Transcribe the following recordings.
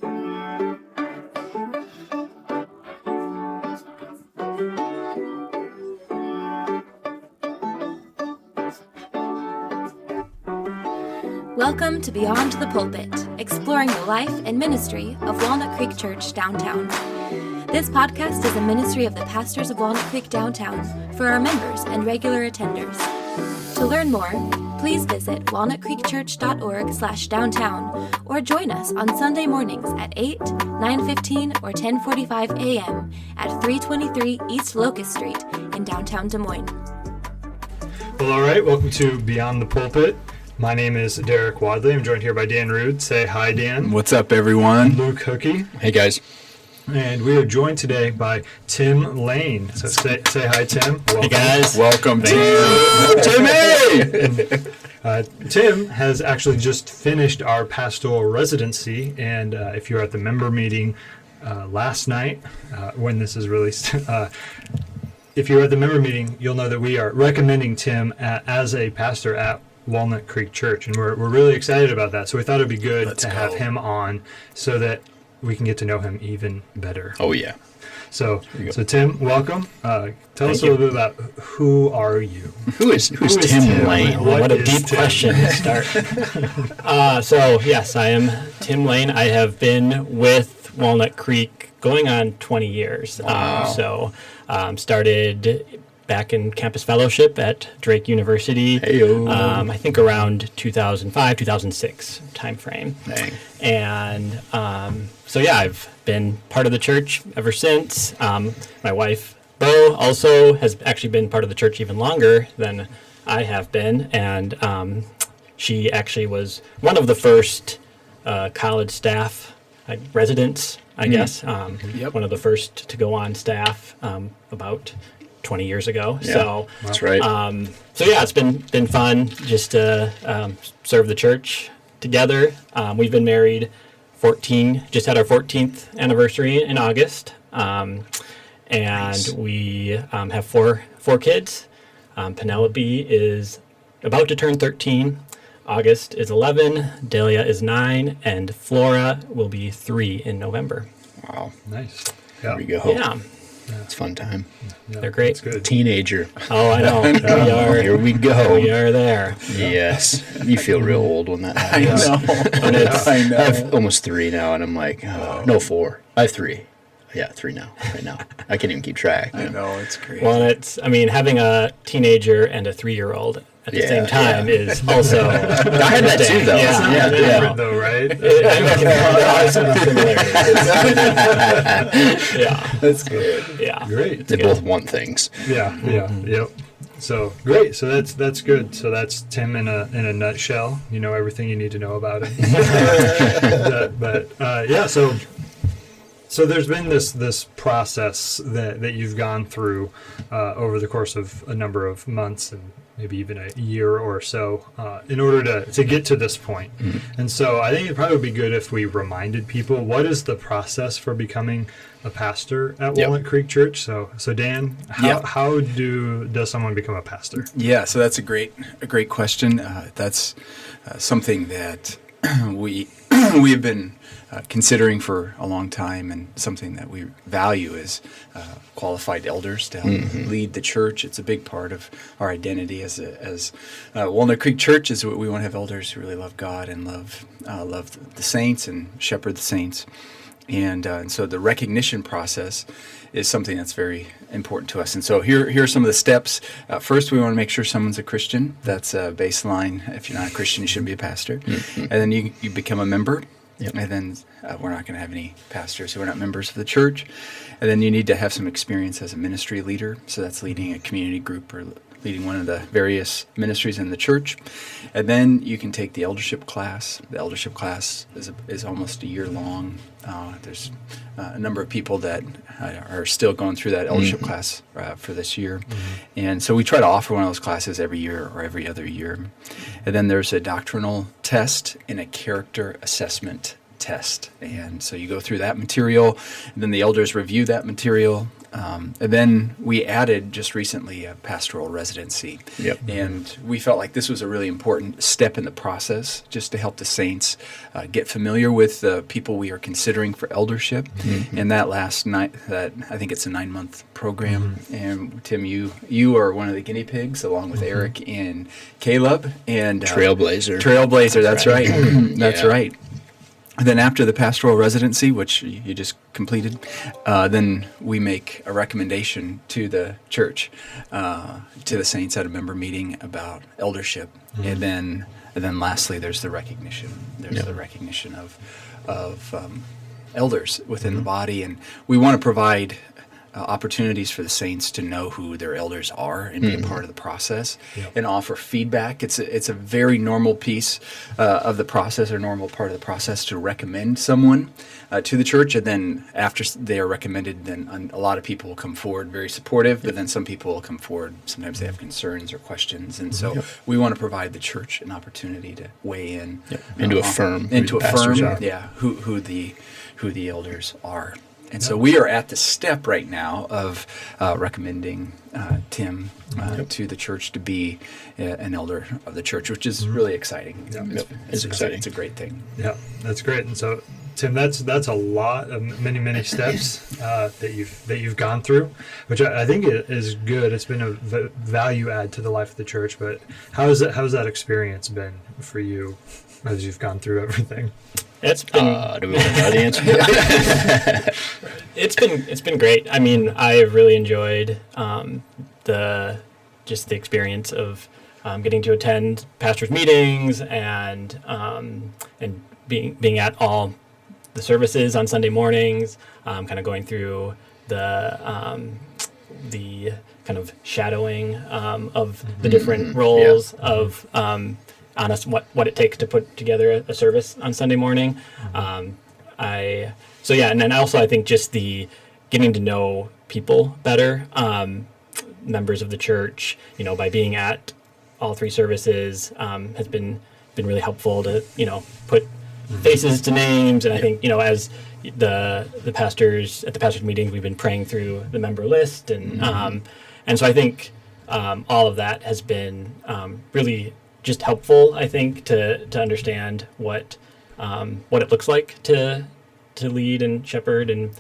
Welcome to Beyond the Pulpit, exploring the life and ministry of Walnut Creek Church downtown. This podcast is a ministry of the pastors of Walnut Creek downtown for our members and regular attenders. To learn more, please visit walnutcreekchurch.org/downtown or join us on Sunday mornings at 8, 9:15, or 10:45 a.m. at 323 East Locust Street in downtown Des Moines. Well, all right. Welcome to Beyond the Pulpit. My name is Derek Wadley. I'm joined here by Dan Rude. Say hi, Dan. What's up, everyone? Luke Hookey. Hey, guys. And we are joined today by Tim Lane. So say hi, Tim. Welcome. Hey, guys. Welcome, Tim. Tim has actually just finished our pastoral residency. And if you were at the member meeting last night, when this is released, if you were at the member meeting, you'll know that we are recommending Tim as a pastor at Walnut Creek Church, and we're really excited about that. So we thought it'd be good to have him on so that we can get to know him even better. Oh yeah. So Tim, welcome. Tell us a little bit about who are you? Who is Tim Lane? What a deep question to start. So yes, I am Tim Lane. I have been with Walnut Creek going on 20 years. Wow. Started back in campus fellowship at Drake University. I think around 2005, 2006 timeframe. Dang. And I've been part of the church ever since. My wife, Bo, also has actually been part of the church even longer than I have been. And she actually was one of the first college staff residents, I guess. One of the first to go on staff about 20 years ago. Yeah, so that's right. It's been fun just to serve the church together. We've been married just had our 14th anniversary in August. We have four kids. Penelope is about to turn 13. August is 11. Delia is 9. And Flora will be 3 in November. Wow. Nice. There we go. Yeah. It's a fun time. Yeah, they're great. Good. Teenager. Oh, I know. Here we go. We are there. Yes. You feel real old when that happens. I know. I have almost 3 now, and I'm like, no, 4. I have 3. Yeah, 3 now. Right now. I can't even keep track. I know, it's crazy. Well, having a teenager and a 3-year-old at the same time is also. I had that too, though. Yeah. Different, though, right? There are some similarities. Yeah. That's good. Yeah. Great. They both want things. Yeah. Yep. So great. So that's good. So that's Tim in a nutshell. You know everything you need to know about him. So there's been this process that you've gone through over the course of a number of months and maybe even a year or so in order to get to this point. Mm-hmm. And so I think it probably would be good if we reminded people, what is the process for becoming a pastor at Walnut Creek Church? So Dan, how does someone become a pastor? Yeah, so that's a great question. That's something that we have been considering for a long time, and something that we value is qualified elders to help lead the church. It's a big part of our identity as Walnut Creek Church. Is we want to have elders who really love God and love the saints and shepherd the saints. And so the recognition process is something that's very important to us. And so here are some of the steps. First, we want to make sure someone's a Christian. That's a baseline. If you're not a Christian, you shouldn't be a pastor. Mm-hmm. And then you become a member. Yep. And then we're not going to have any pastors who are not members of the church. And then you need to have some experience as a ministry leader. So that's leading a community group or leading one of the various ministries in the church. And then you can take the eldership class. The eldership class is almost a year long. There's a number of people that are still going through that eldership class for this year. Mm-hmm. And so we try to offer one of those classes every year or every other year. And then there's a doctrinal test and a character assessment test. And so you go through that material, and then the elders review that material, And then we added just recently a pastoral residency. Yep. And we felt like this was a really important step in the process just to help the saints get familiar with the people we are considering for eldership. And that I think it's a 9-month program. And Tim, you are one of the guinea pigs along with Eric and Caleb. And Trailblazer, that's right. That's right. And then after the pastoral residency, which you just completed, then we make a recommendation to the church, to the saints at a member meeting about eldership. And then lastly, there's the recognition. There's the recognition of elders within the body. And we want to provide opportunities for the saints to know who their elders are and be a part of the process and offer feedback. It's a very normal piece of the process, or normal part of the process, to recommend someone to the church. And then after they are recommended, then a lot of people will come forward very supportive, but then some people will come forward. Sometimes they have concerns or questions. And so we want to provide the church an opportunity to weigh in and to affirm who the elders are. And so we are at the step right now of recommending Tim to the church to be an elder of the church, which is really exciting. It's exciting. It's a great thing. Yeah, that's great. And so, Tim, that's a lot of many steps that you've gone through, which I think is good. It's been a value add to the life of the church. But how's that experience been for you as you've gone through everything? It's been. Do we want to know the answer? It's been great. I mean, I've really enjoyed the experience of getting to attend pastors' meetings and being at all the services on Sunday mornings. Kind of going through the kind of shadowing of the different roles of. On us, what it takes to put together a service on Sunday morning. And then also I think just the getting to know people better, members of the church, by being at all 3 services has been really helpful to put faces to names. And I think as the pastors at the pastors meetings, we've been praying through the member list, and so I think all of that has been really just helpful, I think, to understand what it looks like to lead and shepherd and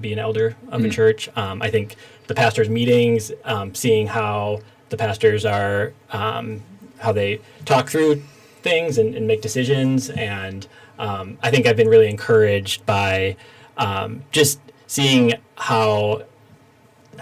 be an elder of a church. I think the pastors' meetings, seeing how the pastors are, how they talk through things and make decisions, and I think I've been really encouraged by just seeing how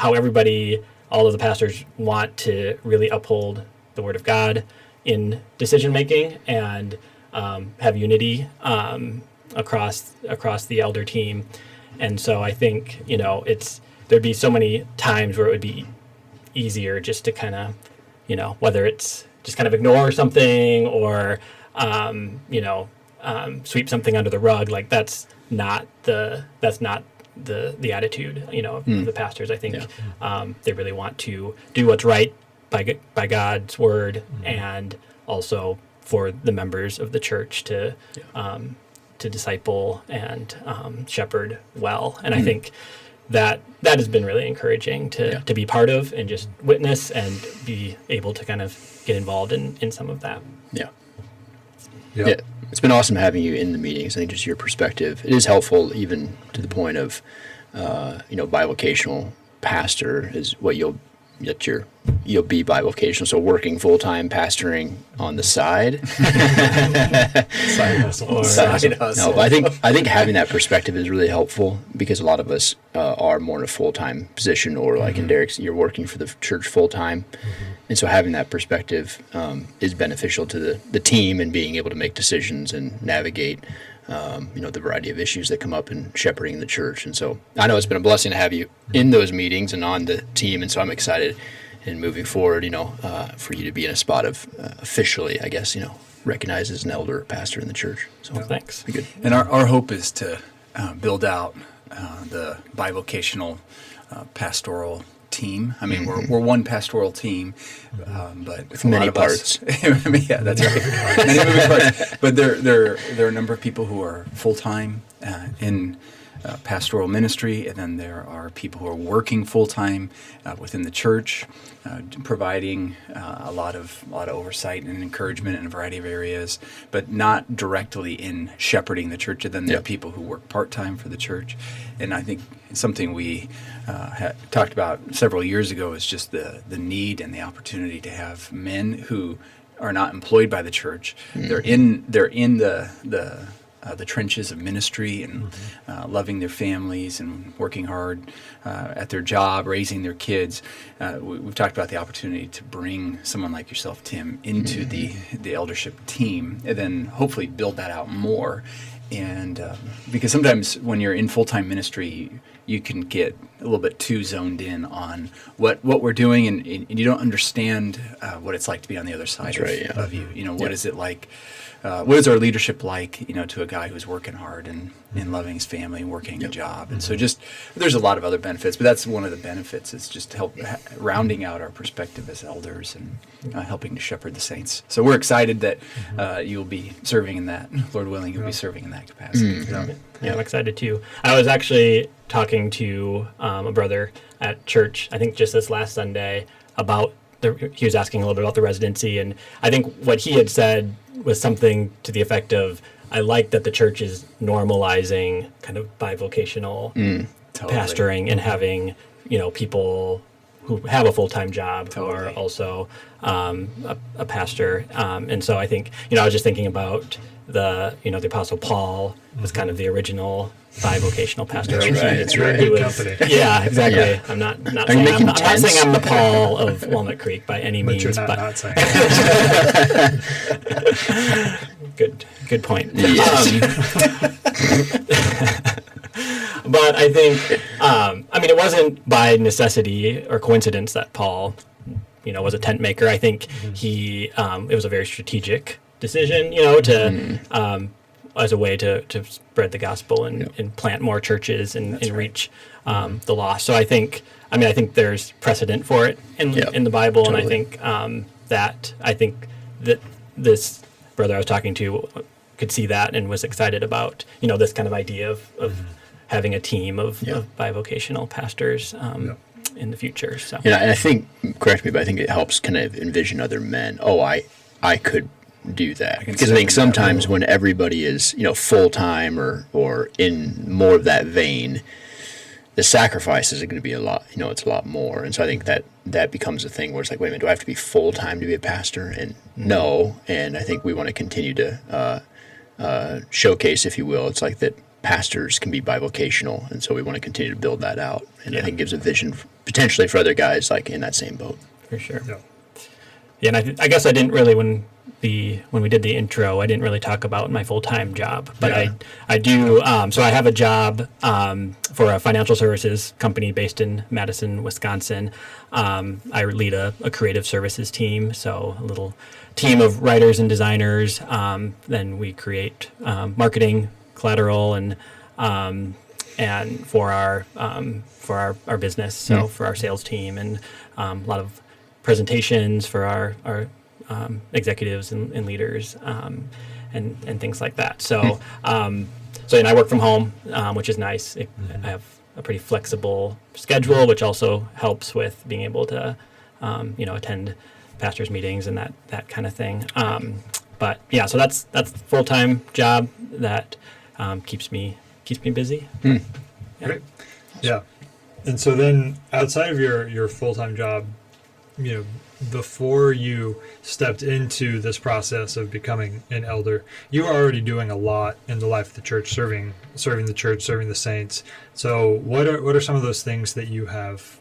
everybody, all of the pastors, want to really uphold the Word of God in decision making and have unity across the elder team. And so I think there'd be so many times where it would be easier just to kind of whether it's just kind of ignore something or sweep something under the rug. Like that's not the attitude of the pastors. I think they really want to do what's right by God's word, and also for the members of the church to disciple and shepherd well. And I think that has been really encouraging to be part of and just witness and be able to kind of get involved in some of that. Yeah. It's been awesome having you in the meetings. I think just your perspective, it is helpful even to the point of, bivocational pastor is what you'll be bivocational, so working full-time, pastoring on the side. Side hustle. No, but I think having that perspective is really helpful, because a lot of us are more in a full-time position, or like in Derek's, you're working for the church full-time. And so having that perspective is beneficial to the team, and being able to make decisions and navigate the variety of issues that come up in shepherding the church. And so I know it's been a blessing to have you in those meetings and on the team. And so I'm excited in moving forward, for you to be in a spot of officially, I guess, recognized as an elder pastor in the church. So Thanks. Be good. And our hope is to build out the bivocational pastoral team. I mean, we're one pastoral team, but with many parts. Yeah, that's right. Many moving parts. But there are a number of people who are full time in pastoral ministry, and then there are people who are working full-time within the church, providing a lot of oversight and encouragement in a variety of areas, but not directly in shepherding the church. And then there are people who work part-time for the church. And I think something we had talked about several years ago is just the need and the opportunity to have men who are not employed by the church. They're in the trenches of ministry and loving their families and working hard at their job, raising their kids. We've talked about the opportunity to bring someone like yourself, Tim, into the eldership team, and then hopefully build that out more. And because sometimes when you're in full-time ministry, you can get a little bit too zoned in on what we're doing, and you don't understand what it's like to be on the other side of you. You know, what is it like? What is our leadership like, to a guy who's working hard and loving his family and working a job? And so there's a lot of other benefits, but that's one of the benefits, is just help rounding out our perspective as elders and helping to shepherd the saints. So we're excited that you'll be serving in that, Lord willing, you'll be serving in that capacity. Yeah, I'm excited too. I was actually talking to a brother at church, I think just this last Sunday, about he was asking a little bit about the residency, and I think what he had said was something to the effect of, I like that the church is normalizing kind of bivocational pastoring and having, people who have a full-time job who are also a pastor. And so I think, I was just thinking about the Apostle Paul was kind of the original bivocational pastor. That's right. Good company. Yeah, exactly. Yeah. I'm not Are you saying making I'm not saying tents? I'm the Paul of Walnut Creek by any But means. you're not saying Good point. Yes. But I think, it wasn't by necessity or coincidence that Paul, was a tent maker. I think it was a very strategic decision, to as a way to spread the gospel and plant more churches and reach the lost. So I think there's precedent for it in the Bible, Totally. and I think that this brother I was talking to could see that and was excited about this kind of idea of having a team of bivocational pastors in the future. So And I think, correct me, but I think it helps kind of envision other men. Oh, I could do that, because I think sometimes when everybody is full time or in more of that vein, the sacrifices are going to be a lot. It's a lot more, and so I think that becomes a thing where it's like, wait a minute, do I have to be full time to be a pastor? And no, and I think we want to continue to showcase, if you will, it's like that pastors can be bivocational, and so we want to continue to build that out, and I think gives a vision potentially for other guys like in that same boat. for sure. Yeah. Yeah, and I guess I didn't really when we did the intro, I didn't really talk about my full-time job, but I do. So I have a job for a financial services company based in Madison, Wisconsin. I lead a creative services team, so a little team of writers and designers. Then we create marketing collateral and for our business, so for our sales team, and a lot of presentations for our executives and leaders and things like that. So and I work from home, which is nice. I have a pretty flexible schedule, which also helps with being able to attend pastors' meetings and that kind of thing. But yeah, so that's a full-time job that keeps me busy. Great. Yeah. And so then outside of your full-time job, before you stepped into this process of becoming an elder, you were already doing a lot in the life of the church, serving the church, serving the saints. So what are some of those things that you have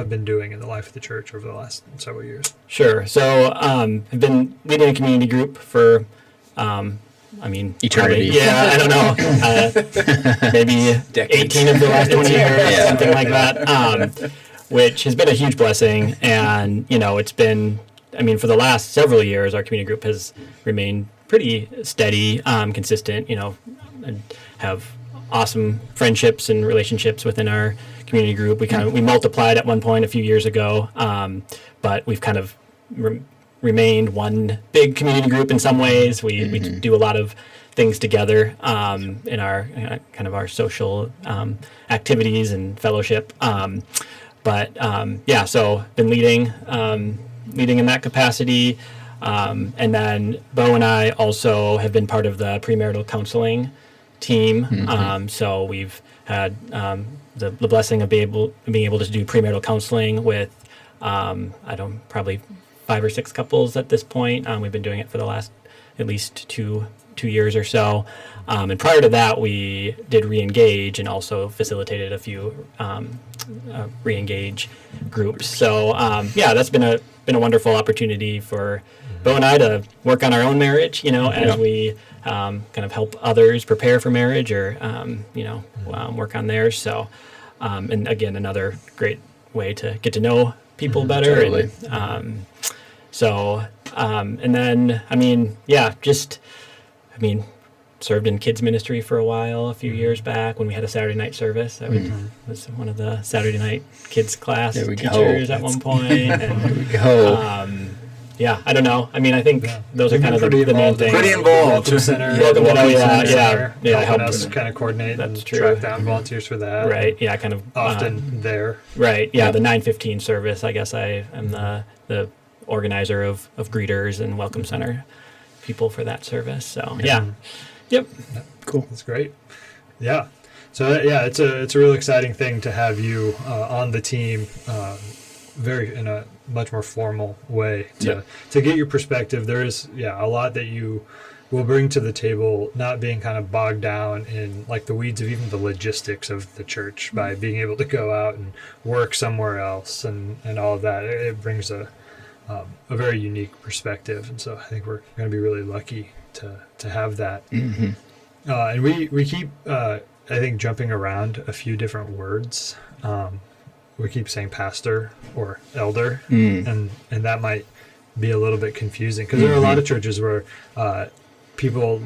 been doing in the life of the church over the last several years? Sure. So I've been leading a community group for Eternity. Probably, I don't know. Maybe Decades. 18 of the last 20 years, something like that, which has been a huge blessing. And, it's been, for the last several years, our community group has remained pretty steady, consistent, and have awesome friendships and relationships within our community group. We multiplied at one point a few years ago, but we've kind of remained one big community group in some ways. We do a lot of things together in our kind of our social activities and fellowship. So been leading in that capacity. And then Bo and I also have been part of the premarital counseling team. So we've had the blessing of being able to do premarital counseling with, probably 5 or 6 couples at this point. We've been doing it for the last at least two years or so. And prior to that, we did re-engage and also facilitated a few re-engage groups. So that's been a wonderful opportunity for Bo and I to work on our own marriage, as we kind of help others prepare for marriage or, work on theirs. So, and again, another great way to get to know people better. Totally. And then, served in kids ministry for a while, a few years back when we had a Saturday night service. I was one of the Saturday night kids class teachers at one point. And, there we go. I don't know. I think those are kind of the main things. Pretty involved. Welcome Center. Welcome Center, Center. helping us kind of coordinate and track down volunteers for that. Right. Yeah. Kind of Often there. Right. Yeah. The 9:15 service. I guess I am the organizer of greeters and Welcome Center people for that service. So Yep. Cool. That's great. Yeah. So it's a real exciting thing to have you on the team, in a much more formal way to get your perspective. There is a lot that you will bring to the table, not being kind of bogged down in like the weeds of even the logistics of the church by being able to go out and work somewhere else and all of that. It brings a very unique perspective, and so I think we're going to be really lucky to have that. And we keep I think jumping around a few different words. We keep saying pastor or elder, and that might be a little bit confusing because there are a lot of churches where people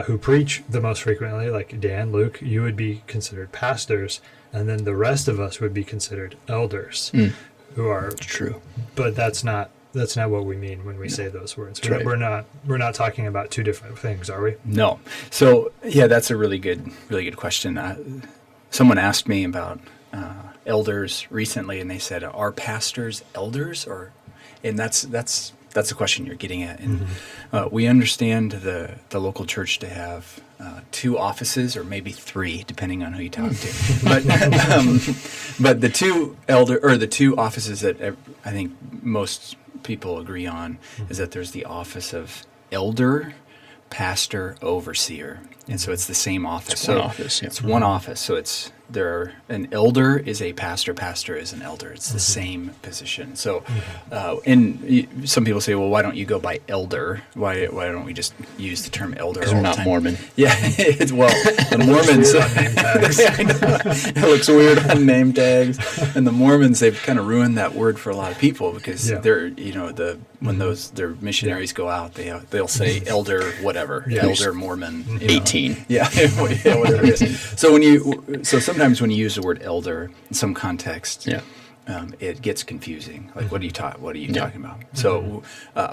who preach the most frequently, like Dan, Luke, you would be considered pastors, and then the rest of us would be considered elders, who are true. But that's not what we mean when we say those words. Right. We're not talking about two different things, are we? No. So that's a really good question. Someone asked me about elders recently, and they said, "Are pastors elders?" And that's the question you're getting at. And we understand the local church to have 2 offices, or maybe 3, depending on who you talk to. But the two offices that I think most people agree on is that there's the office of elder, pastor, overseer, and so it's the same office. It's one office. Yeah. It's one office. So an elder is a pastor. Pastor is an elder. It's the same position. So, some people say, well, why don't you go by elder? Why don't we just use the term elder? Because we're not Mormon. Yeah, the Mormons. It looks weird on name tags, and the Mormons, they've kind of ruined that word for a lot of people because they're when their missionaries go out, they'll say elder whatever, elder Mormon 18. Yeah, whatever it is. So sometimes when you use the word elder in some context, it gets confusing. Like, what are you talking about? So,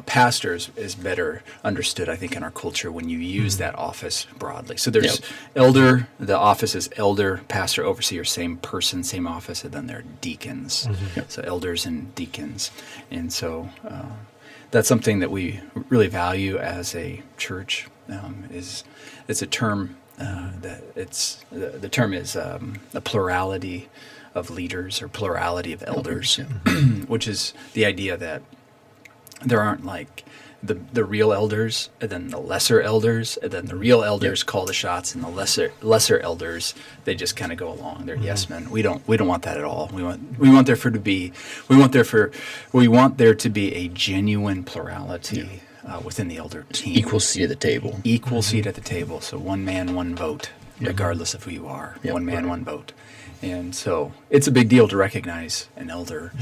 pastors is better understood, I think, in our culture when you use that office broadly. So there's elder. The office is elder, pastor, overseer, same person, same office, and then there are deacons. So elders and deacons, and so that's something that we really value as a church. It's a term. The term is a plurality of leaders or plurality of elders, which is the idea that there aren't like the real elders and then the lesser elders, and then the real elders call the shots, and the lesser elders, they just kind of go along. They're yes men. We don't want that at all. We want there to be a genuine plurality within the elder team. Equal seat at the table. Equal seat at the table. So one man, one vote, regardless of who you are. One man, one vote. And so it's a big deal to recognize an elder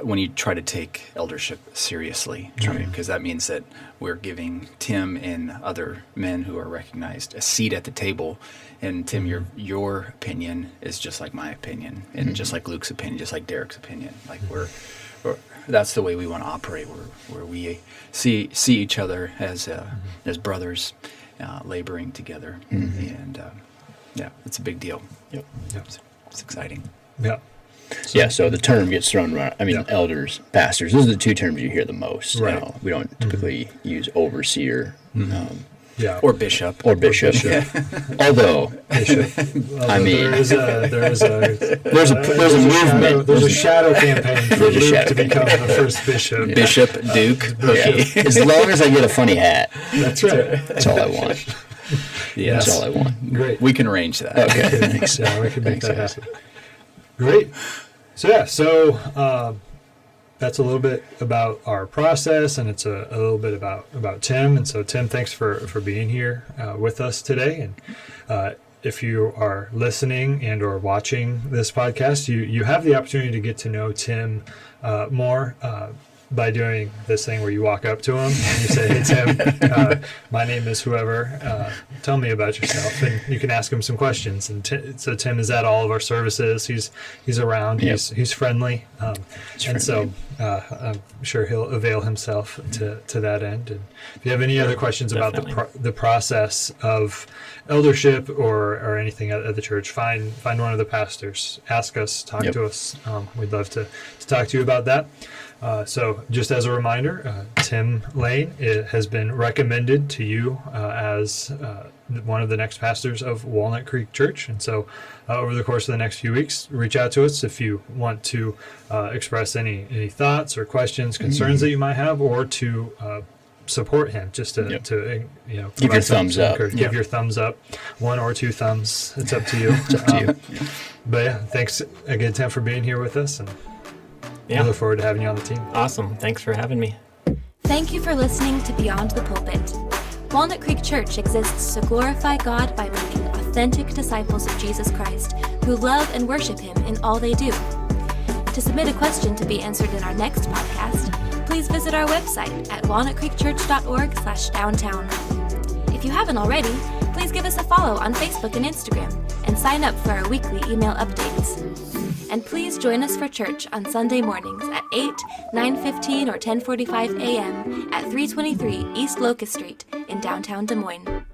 when you try to take eldership seriously, because that means that we're giving Tim and other men who are recognized a seat at the table. And Tim, your opinion is just like my opinion, and just like Luke's opinion, just like Derek's opinion. Like that's the way we want to operate, where we see each other as brothers laboring together, and it's a big deal. Yep. It's exciting. Yeah. So the term gets thrown around. I mean, Yeah. elders, pastors, those are the two terms you hear the most. Right. You know, we don't typically use overseer Yeah. Or bishop. or bishop. Although, Bishop. I mean- there's a there's a movement. There's a shadow campaign for There's a Luke shadow to become the first bishop. Bishop, Duke, yeah, as long as I get a funny hat, That's right. that's all I want. Yes. That's all I want. Great. We can arrange that. Okay, thanks. Yeah, we can make Thanks, that guys. happen. Great. So that's a little bit about our process, and it's a little bit about Tim. And so, Tim, thanks for being here with us today. And if you are listening and or watching this podcast, you have the opportunity to get to know Tim more by doing this thing where you walk up to him and you say, "Hey, Tim, my name is whoever. Tell me about yourself." And you can ask him some questions. And so Tim is at all of our services. He's around. Yep. He's friendly. And so friendly. I'm sure he'll avail himself to that end. And if you have any other questions about Definitely. the process of eldership or anything at the church, find one of the pastors. Ask us. Talk Yep. to us. We'd love to talk to you about that. So just as a reminder, Tim Lane has been recommended to you as one of the next pastors of Walnut Creek Church. And so over the course of the next few weeks, reach out to us if you want to express any thoughts or questions, concerns that you might have, or to support him, just to Yep. to Give provide your some thumbs up. encouragement. Give your thumbs up, 1 or 2 thumbs. It's up to you. It's up to you. But yeah, thanks again, Tim, for being here with us, and Yeah. we look forward to having you on the team. Awesome. Thanks for having me. Thank you for listening to Beyond the Pulpit. Walnut Creek Church exists to glorify God by making authentic disciples of Jesus Christ who love and worship Him in all they do. To submit a question to be answered in our next podcast, please visit our website at walnutcreekchurch.org/downtown. If you haven't already, please give us a follow on Facebook and Instagram and sign up for our weekly email updates. And please join us for church on Sunday mornings at 8, 9:15, or 10:45 a.m. at 323 East Locust Street in downtown Des Moines.